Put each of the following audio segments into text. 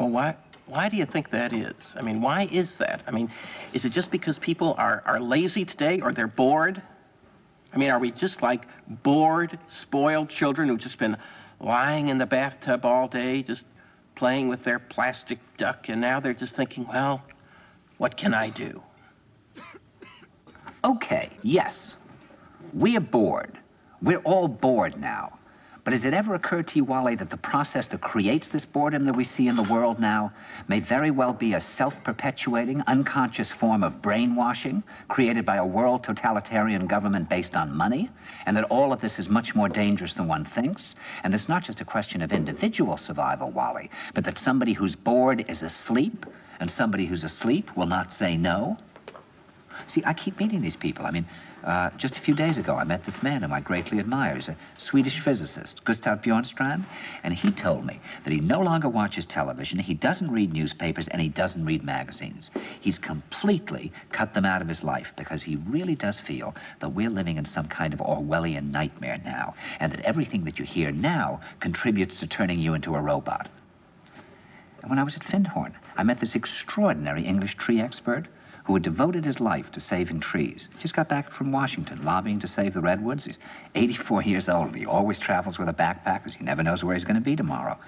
Well, why do you think that is? I mean, why is that? I mean, is it just because people are lazy today or they're bored? I mean, are we just like bored, spoiled children who've just been lying in the bathtub all day, just playing with their plastic duck, and now they're just thinking, well, what can I do? Okay, yes, we're bored. We're all bored now. But has it ever occurred to you, Wally, that the process that creates this boredom that we see in the world now may very well be a self-perpetuating, unconscious form of brainwashing created by a world totalitarian government based on money, and that all of this is much more dangerous than one thinks, and it's not just a question of individual survival, Wally, but that somebody who's bored is asleep, and somebody who's asleep will not say no? See, I keep meeting these people. I mean, just a few days ago, I met this man whom I greatly admire. He's a Swedish physicist, Gustav Bjornstrand, and he told me that he no longer watches television, he doesn't read newspapers, and he doesn't read magazines. He's completely cut them out of his life because he really does feel that we're living in some kind of Orwellian nightmare now, and that everything that you hear now contributes to turning you into a robot. And when I was at Findhorn, I met this extraordinary English tree expert who had devoted his life to saving trees. Just got back from Washington, lobbying to save the redwoods. He's 84 years old. He always travels with a backpack because he never knows where he's going to be tomorrow.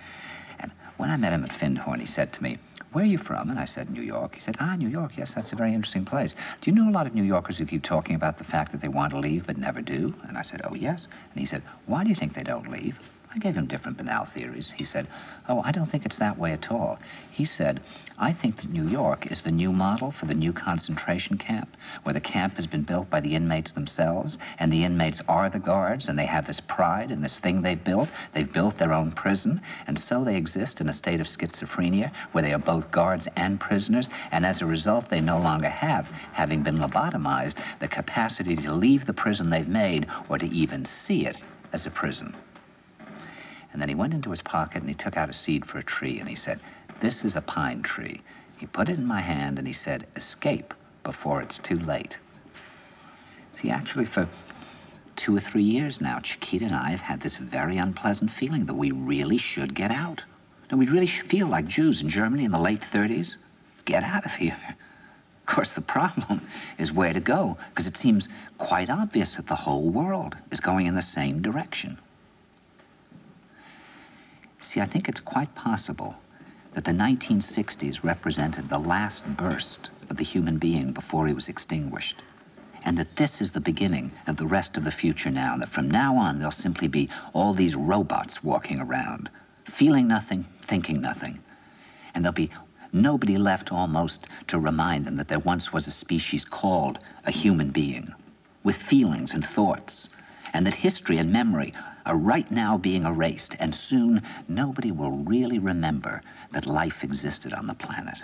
And when I met him at Findhorn, he said to me, "Where are you from?" And I said, "New York." He said, "Ah, New York, yes, that's a very interesting place. Do you know a lot of New Yorkers who keep talking about the fact that they want to leave but never do?" And I said, "Oh, yes." And he said, "Why do you think they don't leave?" I gave him different banal theories. He said, "Oh, I don't think it's that way at all." He said, "I think that New York is the new model for the new concentration camp, where the camp has been built by the inmates themselves, and the inmates are the guards, and they have this pride in this thing they've built. They've built their own prison, and so they exist in a state of schizophrenia, where they are both guards and prisoners, and as a result, they no longer have, having been lobotomized, the capacity to leave the prison they've made, or to even see it as a prison." And then he went into his pocket and he took out a seed for a tree and he said, "This is a pine tree." He put it in my hand and he said, "Escape before it's too late." See, actually for 2 or 3 years now, Chiquita and I have had this very unpleasant feeling that we really should get out. And we really should feel like Jews in Germany in the late 30s. Get out of here. Of course, the problem is where to go, because it seems quite obvious that the whole world is going in the same direction. See, I think it's quite possible that the 1960s represented the last burst of the human being before he was extinguished, and that this is the beginning of the rest of the future now, and that from now on there'll simply be all these robots walking around, feeling nothing, thinking nothing, and there'll be nobody left almost to remind them that there once was a species called a human being, with feelings and thoughts, and that history and memory are right now being erased, and soon nobody will really remember that life existed on the planet.